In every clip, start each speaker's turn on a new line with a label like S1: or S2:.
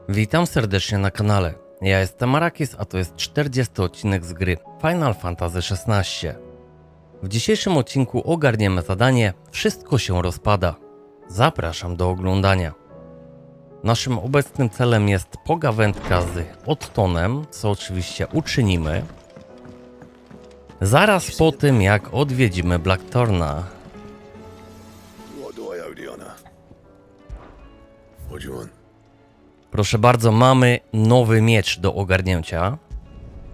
S1: Witam serdecznie na kanale. Ja jestem Arakis, a to jest 40. odcinek z gry Final Fantasy XVI. W dzisiejszym odcinku ogarniemy zadanie Wszystko się rozpada. Zapraszam do oglądania. Naszym obecnym celem jest pogawędka z Ottonem, co oczywiście uczynimy zaraz po tym, jak odwiedzimy Blackthorna. Proszę bardzo, mamy nowy miecz do ogarnięcia.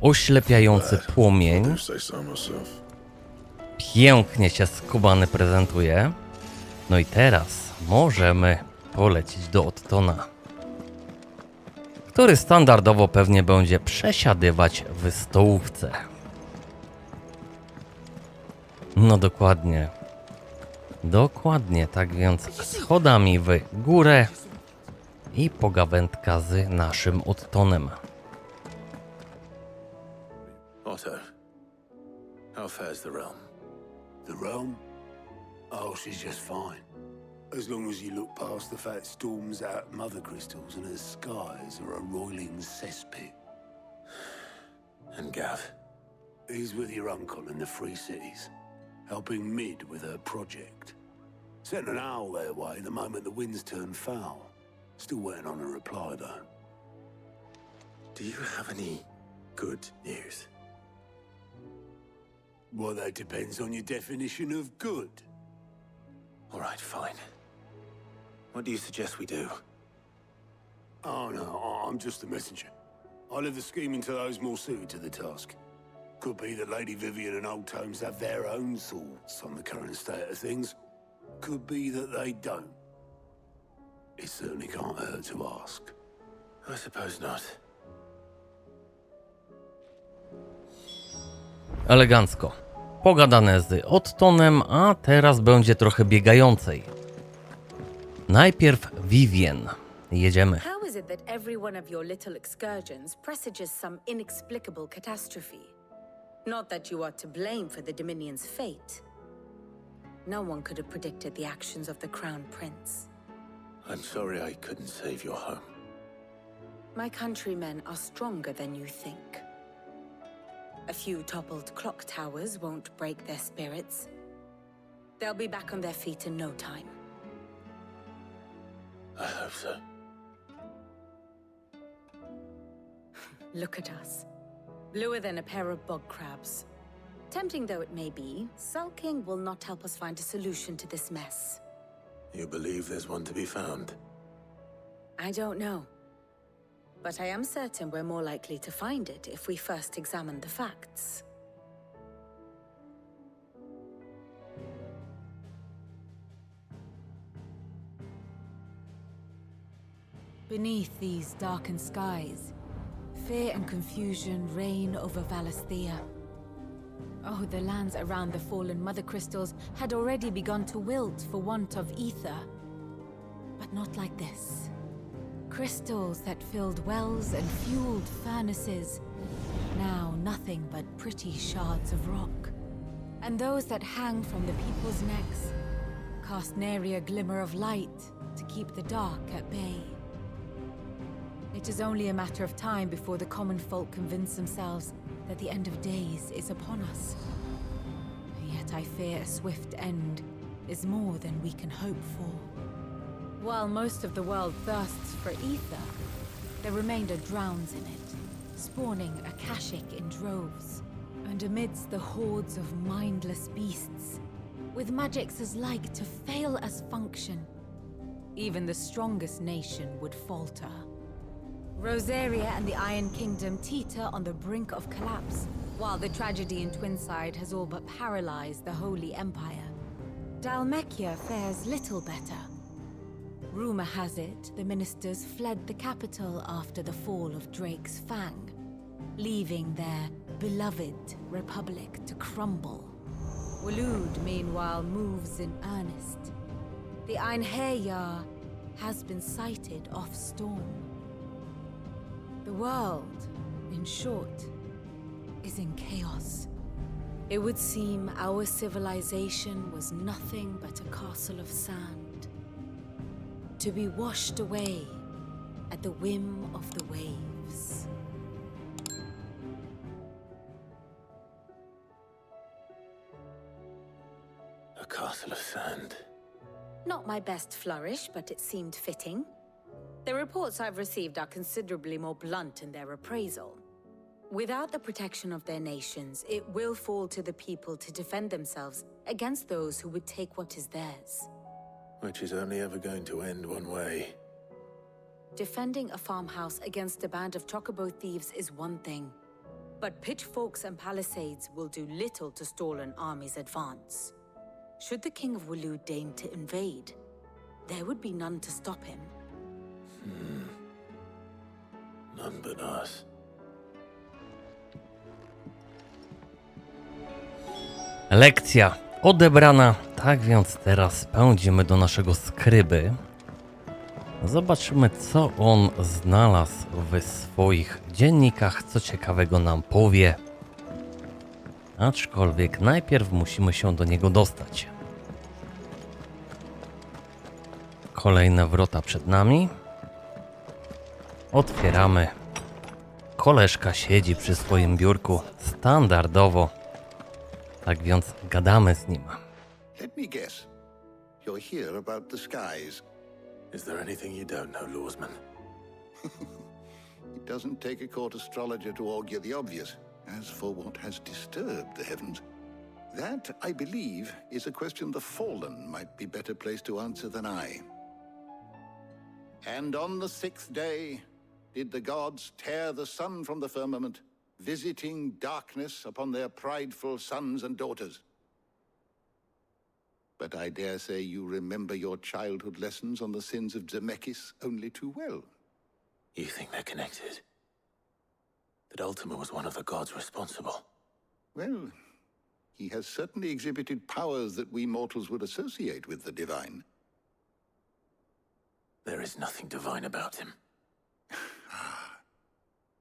S1: Oślepiający płomień. Pięknie się skubany prezentuje. No i teraz możemy polecieć do Ottona, który standardowo pewnie będzie przesiadywać w stołówce. No dokładnie. Dokładnie, tak więc schodami w górę i pogawędka z naszym Ottonem.
S2: Otto, how fares the realm?
S3: The realm? Oh, she's just fine. As long as you look past the fat storms out mother crystals and her skies are a roiling cesspit.
S2: And Gav?
S3: He's with your uncle in the Free Cities, helping Mid with her project. Sent an owl their way the moment the winds turned foul. Still waiting on a reply, though.
S2: Do you have any good news?
S3: Well, that depends on your definition of good.
S2: All right, fine. What do you suggest we do?
S3: Oh, no, I'm just the messenger. I leave the scheming to those more suited to the task. Could be that Lady Vivian and Old Tomes have their own thoughts on the current state of things. Could be that they don't. It certainly can't hurt to ask.
S2: I suppose not.
S1: Elegancko. Pogadane z Ottonem, a teraz będzie trochę biegającej. Najpierw Vivien. Jedziemy.
S4: How is it that every one of your little excursions presages some inexplicable catastrophe? Not that you are to blame for the Dominion's fate. No one could have predicted the actions of the Crown Prince.
S2: I'm sorry I couldn't save your home.
S4: My countrymen are stronger than you think. A few toppled clock towers won't break their spirits. They'll be back on their feet in no time.
S2: I hope so.
S4: Look at us. Bluer than a pair of bog crabs. Tempting though it may be, sulking will not help us find a solution to this mess.
S2: You believe there's one to be found?
S4: I don't know. But I am certain we're more likely to find it if we first examine the facts.
S5: Beneath these darkened skies, fear and confusion reign over Valisthea. Oh, the lands around the fallen mother crystals had already begun to wilt for want of ether. But not like this. Crystals that filled wells and fueled furnaces, now nothing but pretty shards of rock. And those that hang from the people's necks cast nary a glimmer of light to keep the dark at bay. It is only a matter of time before the common folk convince themselves that the end of days is upon us. Yet I fear a swift end is more than we can hope for. While most of the world thirsts for ether, the remainder drowns in it, spawning Akashic in droves. And amidst the hordes of mindless beasts, with magics as like to fail as function, even the strongest nation would falter. Rosaria and the Iron Kingdom teeter on the brink of collapse, while the tragedy in Twinside has all but paralyzed the Holy Empire. Dalmekia fares little better. Rumor has it the ministers fled the capital after the fall of Drake's Fang, leaving their beloved republic to crumble. Waloed, meanwhile, moves in earnest. The Einherjar has been sighted off-storm. The world, in short, is in chaos. It would seem our civilization was nothing but a castle of sand, to be washed away at the whim of the waves.
S2: A castle of sand.
S4: Not my best flourish, but it seemed fitting. The reports I've received are considerably more blunt in their appraisal. Without the protection of their nations, it will fall to the people to defend themselves against those who would take what is theirs.
S2: Which is only ever going to end one way.
S4: Defending a farmhouse against a band of chocobo thieves is one thing, but pitchforks and palisades will do little to stall an army's advance. Should the King of Wulu deign to invade, there would be none to stop him.
S2: None but us.
S1: Lekcja odebrana, tak więc teraz pędzimy do naszego skryby. Zobaczymy, co on znalazł w swoich dziennikach, co ciekawego nam powie. Aczkolwiek najpierw musimy się do niego dostać. Kolejne wrota przed nami. Otwieramy. Koleżka siedzi przy swoim biurku, standardowo. Tak więc gadamy z nim.
S6: Let me guess. You're here about the skies.
S2: Is there anything you don't know, Lawsman?
S6: It doesn't take a court astrologer to argue the obvious. As for what has disturbed the heavens, that, I believe, is a question the Fallen might be better placed to answer than I. And on the sixth day did the gods tear the sun from the firmament, visiting darkness upon their prideful sons and daughters. But I dare say you remember your childhood lessons on the sins of Zemeckis only too well.
S2: You think they're connected? That Ultima was one of the gods responsible?
S6: Well, he has certainly exhibited powers that we mortals would associate with the divine.
S2: There is nothing divine about him.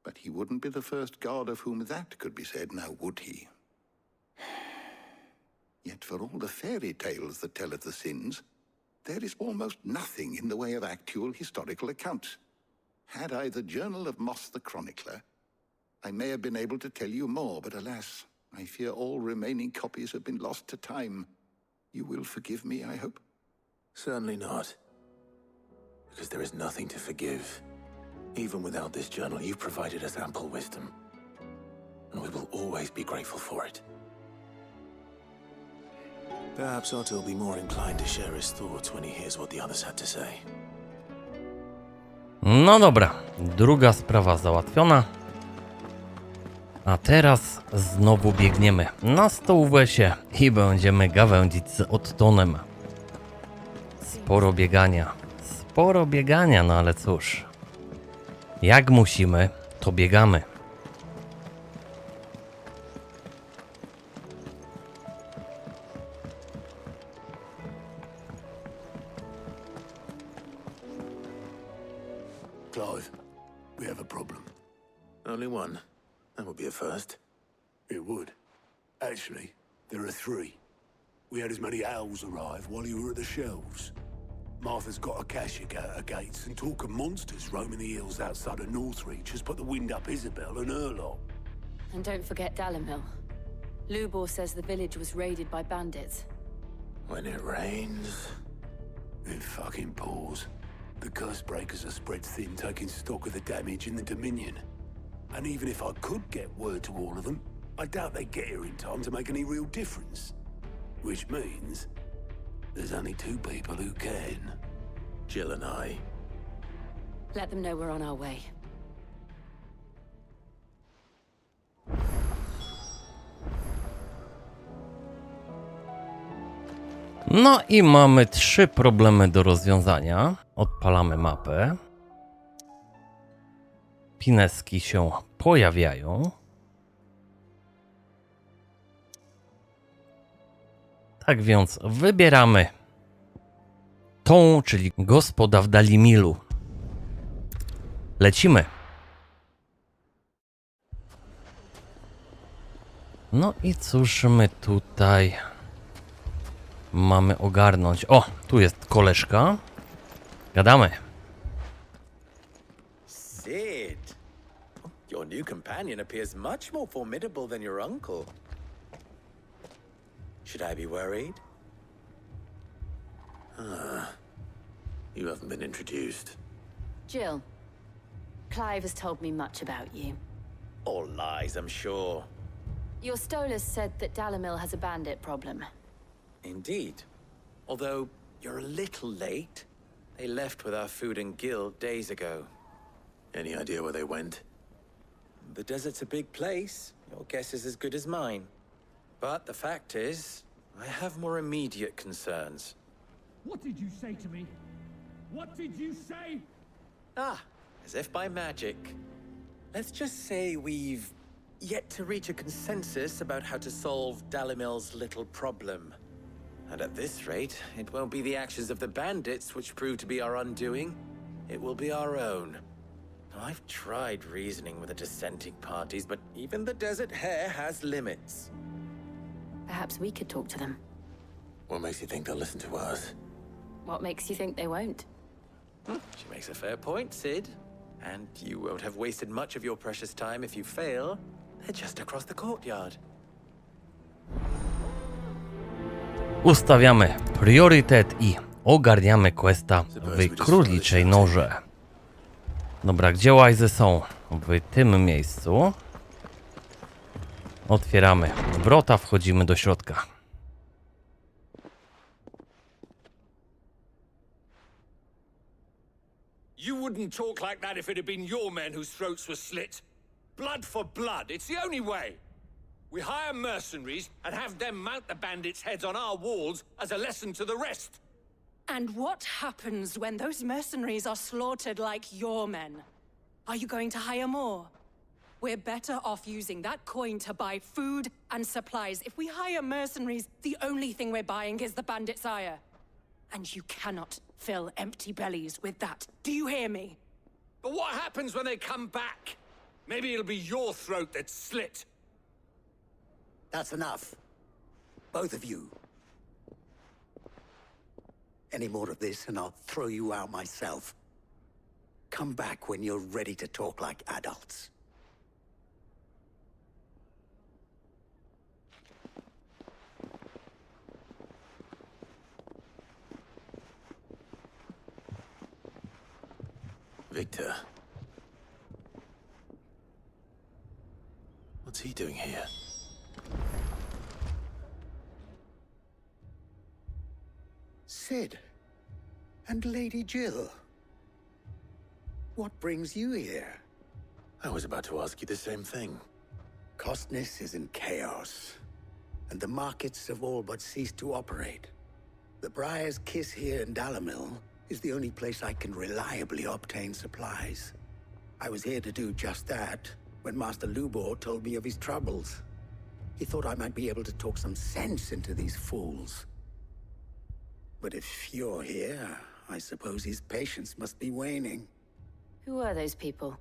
S6: But he wouldn't be the first god of whom that could be said, now would he? Yet for all the fairy tales that tell of the sins, there is almost nothing in the way of actual historical accounts. Had I the Journal of Moss the Chronicler, I may have been able to tell you more, but alas, I fear all remaining copies have been lost to time. You will forgive me, I hope?
S2: Certainly not. Because there is nothing to forgive. Even without this journal, you've provided us ample wisdom. And we will always be grateful for it. Perhaps Otto will be more inclined to share his thoughts when he hears what the others had to say.
S1: No dobra, druga sprawa załatwiona. A teraz znowu biegniemy na stołówkę i będziemy gawędzić z Ottonem. Sporo biegania, no ale cóż. Jak musimy, to biegamy.
S3: Clive, we have a problem.
S2: Only one. That would be a first.
S3: It would. Actually, there are three. We had as many owls arrive while you were at the shelves. Martha's got a cashier at her gates, and talk of monsters roaming the hills outside of Northreach has put the wind up Isabel and her lot.
S7: And don't forget Dalimil. Lubor says the village was raided by bandits.
S2: When it rains...
S3: It fucking pours. The curse breakers are spread thin, taking stock of the damage in the Dominion. And even if I could get word to all of them, I doubt they'd get here in time to make any real difference. Which means there's only two people who can.
S2: Jill and I.
S7: Let them know we're on our way.
S1: No i mamy 3 problemy do rozwiązania. Odpalamy mapę. Pineski się pojawiają. Tak więc wybieramy tą, czyli gospoda w Dalimilu. Lecimy. No i cóż my tutaj mamy ogarnąć? O, tu jest koleżka. Gadamy.
S2: Your new companion appears much more formidable than your uncle. Should I be worried? You haven't been introduced.
S7: Jill, Clive has told me much about you.
S2: All lies, I'm sure.
S7: Your Stolas said that Dalimil has a bandit problem.
S2: Indeed. Although, you're a little late. They left with our food and guild days ago. Any idea where they went? The desert's a big place. Your guess is as good as mine. But the fact is, I have more immediate concerns.
S8: What did you say to me? What did you say?
S2: As if by magic. Let's just say we've yet to reach a consensus about how to solve Dalimil's little problem. And at this rate, it won't be the actions of the bandits which prove to be our undoing. It will be our own. Now, I've tried reasoning with the dissenting parties, but even the Desert Hare has limits.
S7: Perhaps we could talk to them.
S2: What makes you think they'll listen to us?
S7: What makes you think they won't?
S2: She makes a fair point, Sid. And you won't have wasted much of your precious time if you fail. They're just across the courtyard.
S1: Ustawiamy priorytet i ogarniamy questa w Króliczej Norze. Dobra, gdzie łajzy są? W tym miejscu. Otwieramy wrota, wchodzimy do środka.
S8: You wouldn't talk like that if it had been your men whose throats were slit. Blood for blood, it's the only way. We hire mercenaries and have them mount the bandits' heads on our walls as a lesson to the rest.
S9: And what happens when those mercenaries are slaughtered like your men? Are you going to hire more? We're better off using that coin to buy food and supplies. If we hire mercenaries, the only thing we're buying is the bandits' ire. And you cannot fill empty bellies with that. Do you hear me?
S8: But what happens when they come back? Maybe it'll be your throat that's slit.
S10: That's enough. Both of you. Any more of this and I'll throw you out myself. Come back when you're ready to talk like adults.
S2: Victor. What's he doing here?
S10: Sid. And Lady Jill. What brings you here?
S2: I was about to ask you the same thing.
S10: Costness is in chaos, and the markets have all but ceased to operate. The Briar's Kiss here in Dalimil is the only place I can reliably obtain supplies. I was here to do just that when Master Lubor told me of his troubles. He thought I might be able to talk some sense into these fools. But if you're here, I suppose his patience must be waning.
S7: Who are those people?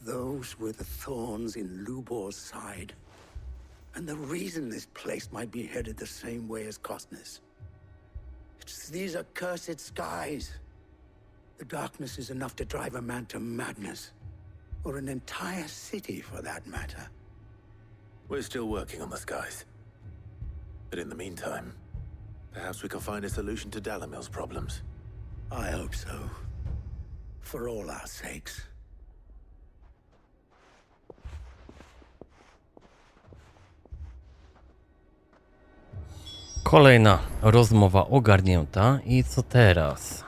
S10: Those were the thorns in Lubor's side. And the reason this place might be headed the same way as Costness. It's these accursed skies. The darkness is enough to drive a man to madness. Or an entire city, for that matter.
S2: We're still working on the skies. But in the meantime, perhaps we can find a solution to Dalimil's problems.
S10: I hope so. For all our sakes.
S1: Kolejna rozmowa ogarnięta i co teraz?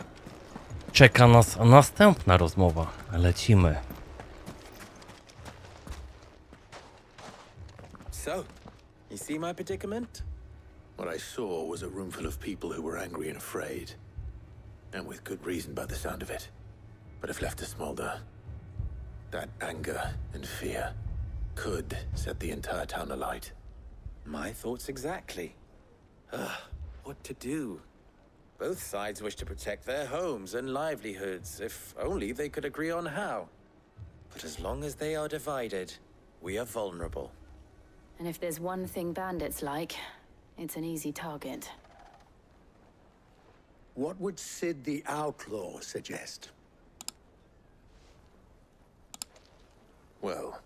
S1: Czeka nas następna rozmowa. Lecimy.
S2: So, you see my predicament? What I saw was a room full of people who were angry and afraid. And with good reason by the sound of it. But if left to smolder, that anger and fear could set the entire town alight. My thoughts exactly. What to do? Both sides wish to protect their homes and livelihoods, if only they could agree on how. But as long as they are divided, we are vulnerable.
S7: And if there's one thing bandits like, it's an easy target.
S10: What would Sid the Outlaw suggest?
S2: Well,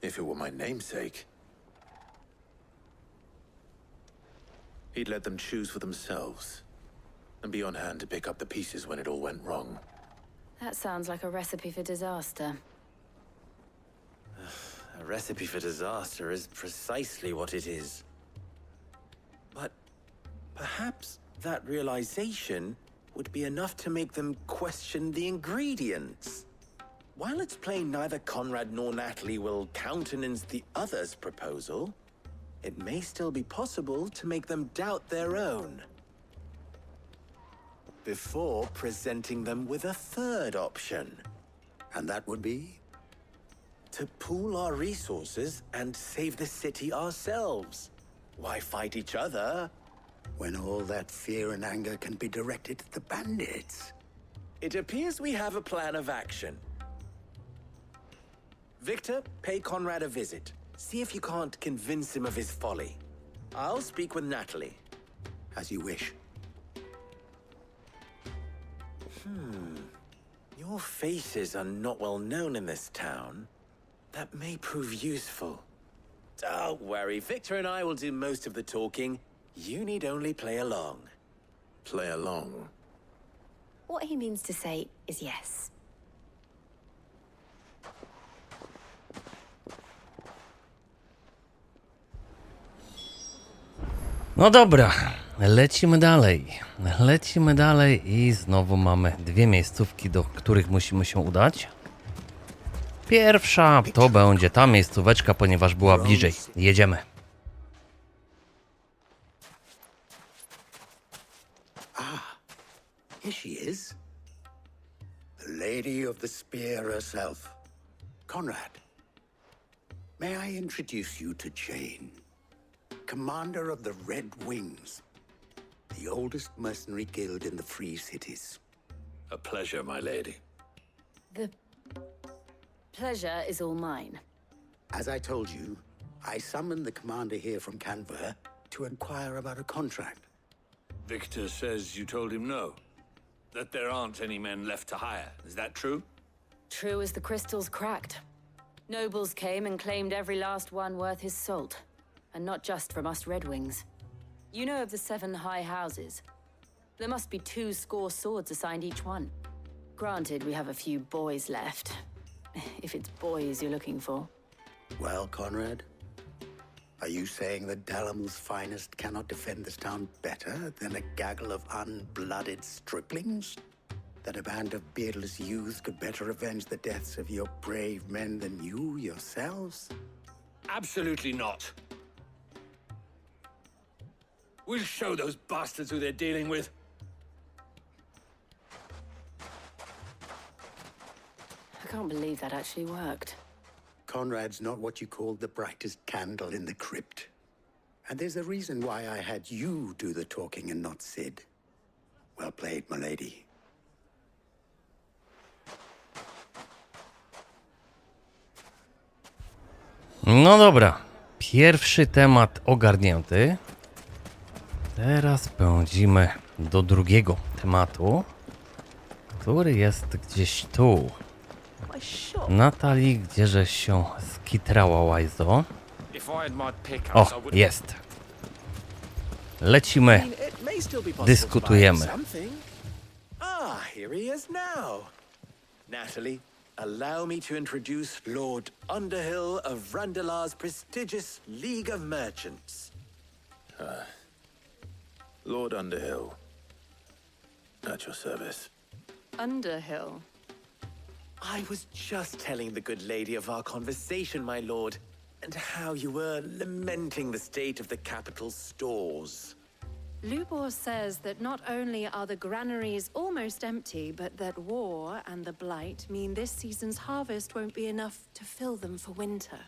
S2: if it were my namesake, he'd let them choose for themselves and be on hand to pick up the pieces when it all went wrong.
S7: That sounds like a recipe for disaster.
S11: A recipe for disaster is precisely what it is. But perhaps that realization would be enough to make them question the ingredients. While it's plain neither Conrad nor Natalie will countenance the other's proposal, it may still be possible to make them doubt their own. Before presenting them with a third option.
S10: And that would be?
S11: To pool our resources and save the city ourselves. Why fight each other?
S10: When all that fear and anger can be directed at the bandits.
S11: It appears we have a plan of action. Victor, pay Conrad a visit. See if you can't convince him of his folly. I'll speak with Natalie.
S10: As you wish.
S11: Your faces are not well known in this town. That may prove useful. Don't worry, Victor and I will do most of the talking. You need only play along.
S2: Play along?
S7: What he means to say is yes.
S1: No dobra, lecimy dalej. Lecimy dalej i znowu mamy dwie miejscówki, do których musimy się udać. Pierwsza to będzie ta miejscóweczka, ponieważ była bliżej. Jedziemy.
S10: Here she is. The Lady of the Spear herself. Conrad. May I introduce you to Jane, commander of the Red Wings, the oldest mercenary guild in the Free Cities.
S2: A pleasure, my lady.
S7: The pleasure is all mine.
S10: As I told you, I summoned the commander here from Canver to inquire about a contract.
S8: Victor says you told him no. That there aren't any men left to hire. Is that true?
S7: True as the crystals cracked. Nobles came and claimed every last one worth his salt. And not just from us Red Wings. You know of the 7 high houses. There must be 2 swords assigned each one. Granted, we have a few boys left. If it's boys you're looking for.
S10: Well, Conrad, are you saying that Dalamil's finest cannot defend this town better than a gaggle of unblooded striplings? That a band of beardless youths could better avenge the deaths of your brave men than you yourselves?
S8: Absolutely not. We'll show those bastards who they're dealing with.
S7: I can't believe that actually worked.
S10: Conrad's not what you called the brightest candle in the crypt. And there's a reason why I had you do the talking and not Sid. Well played, my lady.
S1: No dobra, pierwszy temat ogarnięty. Teraz pędzimy do drugiego tematu, który jest gdzieś tu. Natalii, gdzieżeś się skitrała, łajzo? O, jest. Lecimy, dyskutujemy.
S11: Ah, here he is now. Natalie, allow me to introduce Lord Underhill of Randalar's prestigious League of Merchants.
S2: Lord Underhill. At your service.
S9: Underhill.
S11: I was just telling the good lady of our conversation, my lord, and how you were lamenting the state of the capital's stores.
S9: Lubor says that not only are the granaries almost empty, but that war and the Blight mean this season's harvest won't be enough to fill them for winter.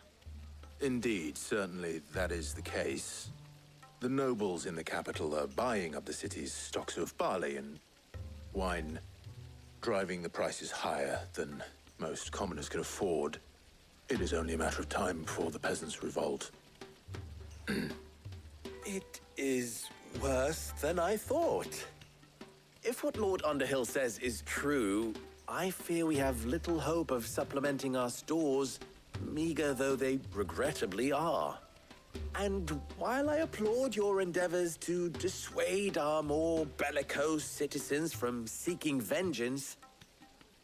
S2: Indeed, certainly that is the case. The nobles in the capital are buying up the city's stocks of barley and wine, driving the prices higher than most commoners can afford. It is only a matter of time before the peasants revolt.
S11: It is worse than I thought. If what Lord Underhill says is true, I fear we have little hope of supplementing our stores, meager though they regrettably are. And while I applaud your endeavors to dissuade our more bellicose citizens from seeking vengeance,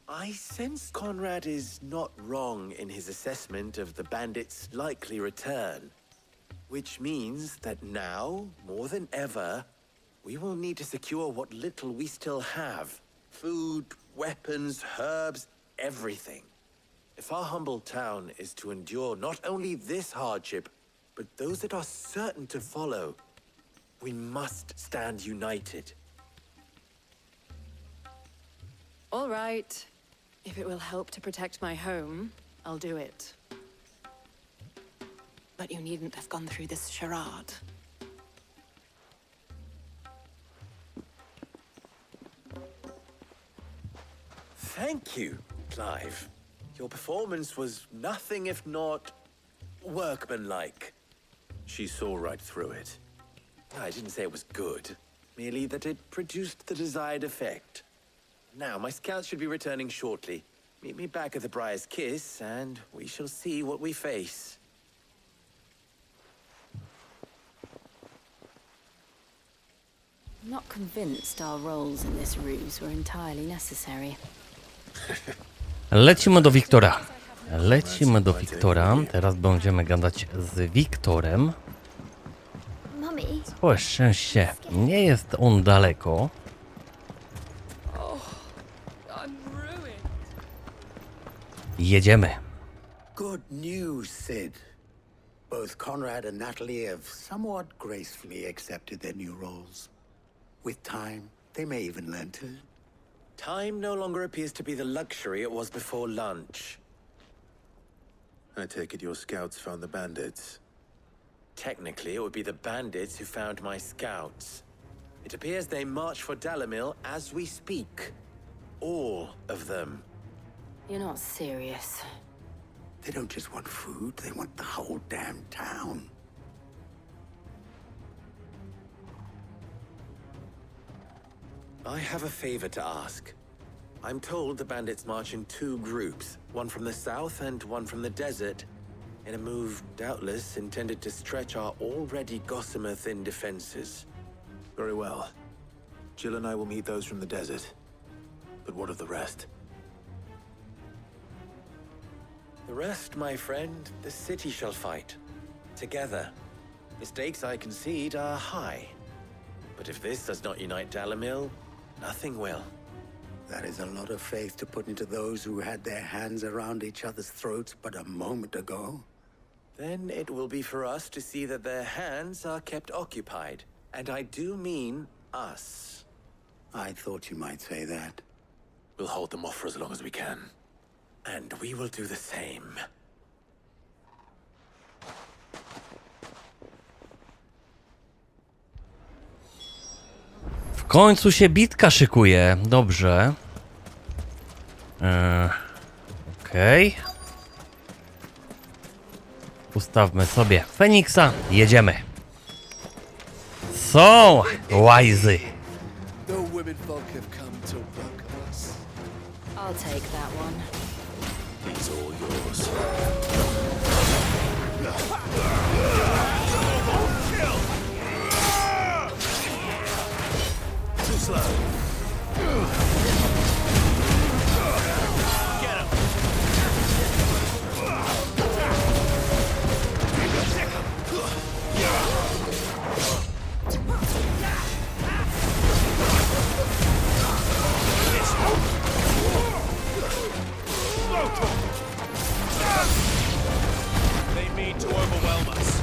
S11: I sense Conrad is not wrong in his assessment of the bandits' likely return. Which means that now, more than ever, we will need to secure what little we still have. Food, weapons, herbs, everything. If our humble town is to endure not only this hardship, but those that are certain to follow, we must stand united.
S9: All right. If it will help to protect my home, I'll do it. But you needn't have gone through this charade.
S11: Thank you, Clive. Your performance was nothing if not workmanlike.
S2: She saw right through it.
S11: I didn't say it was good, merely that it produced the desired effect. Now, my scouts should be returning shortly. Meet me back at the Briar's Kiss, and we shall see what we face.
S7: I'm not convinced our roles in this ruse were entirely necessary.
S1: Lecimy do Wiktora. Lecimy do Wiktora. Teraz będziemy gadać z Wiktorem. Całe szczęście, nie jest on daleko. Jedziemy.
S10: Good news, Sid. Both Conrad and Natalie have somewhat gracefully accepted their new roles. With time, they may even learn to.
S11: Time no longer appears to be the luxury it was before lunch.
S2: I take it your scouts found the bandits.
S11: Technically, it would be the bandits who found my scouts. It appears they march for Dalamil as we speak. All of them.
S7: You're not serious.
S10: They don't just want food, they want the whole damn town.
S11: I have a favor to ask. I'm told the bandits march in two groups, one from the south and one from the desert, in a move doubtless intended to stretch our already gossamer-thin defenses.
S2: Very well. Jill and I will meet those from the desert. But what of the rest?
S11: The rest, my friend, the city shall fight. Together. The stakes, I concede, are high. But if this does not unite Dalamil, nothing will.
S10: That is a lot of faith to put into those who had their hands around each other's throats but a moment ago.
S11: Then it will be for us to see that their hands are kept occupied. And I do mean us.
S10: I thought you might say that.
S2: We'll hold them off for as long as we can.
S11: And we will do the same.
S1: W końcu się bitka szykuje. Dobrze. Okej. Ustawmy sobie Feniksa. Jedziemy. Są łajzy.
S12: The women folk have come to welcome us.
S7: I'll take that one.
S2: It's all yours.
S12: Too slow. Get him. They mean to overwhelm us.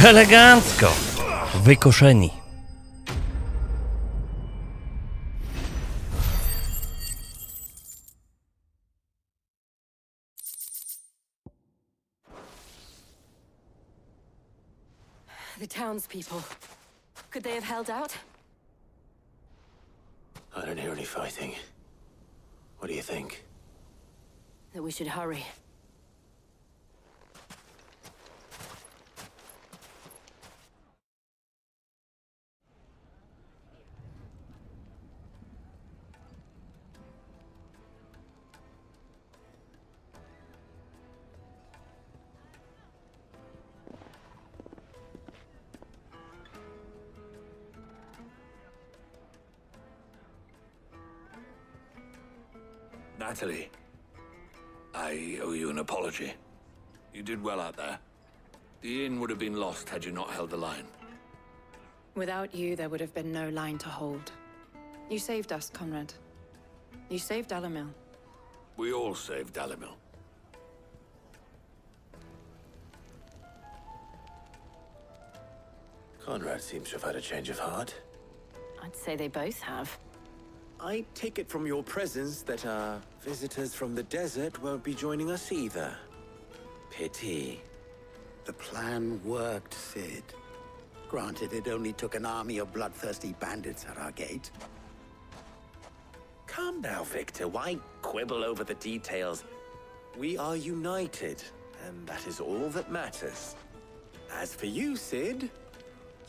S1: Elegancko! Wykoszeni.
S7: The townspeople. Could they have held out?
S2: I don't hear any fighting. What do you think?
S7: That we should hurry.
S8: Natalie, I owe you an apology. You did well out there. The inn would have been lost had you not held the line.
S9: Without you, there would have been no line to hold. You saved us, Conrad. You saved Dalamil.
S8: We all saved Dalamil.
S2: Conrad seems to have had a change of heart.
S7: I'd say they both have.
S11: I take it from your presence that our visitors from the desert won't be joining us either. Pity.
S10: The plan worked, Sid. Granted, it only took an army of bloodthirsty bandits at our gate.
S11: Calm now, Victor. Why quibble over the details? We are united, and that is all that matters. As for you, Sid,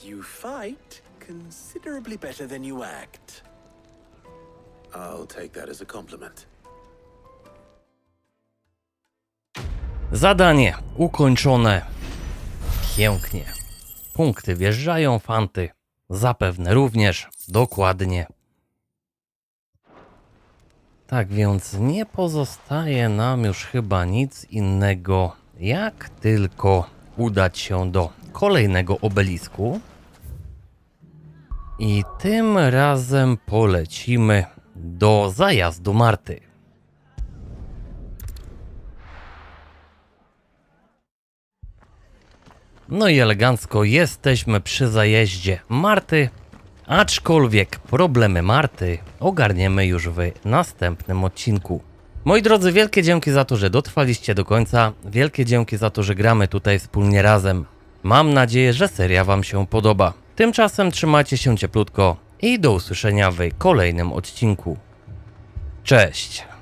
S11: you fight considerably better than you act.
S2: I'll take that as a compliment.
S1: Zadanie ukończone. Pięknie. Punkty wjeżdżają, fanty. Zapewne również. Dokładnie. Tak więc nie pozostaje nam już chyba nic innego, jak tylko udać się do kolejnego obelisku. I tym razem polecimy do zajazdu Marty. No i elegancko jesteśmy przy zajeździe Marty, aczkolwiek problemy Marty ogarniemy już w następnym odcinku. Moi drodzy, wielkie dzięki za to, że dotrwaliście do końca, wielkie dzięki za to, że gramy tutaj wspólnie razem. Mam nadzieję, że seria Wam się podoba. Tymczasem trzymajcie się cieplutko i do usłyszenia w kolejnym odcinku. Cześć!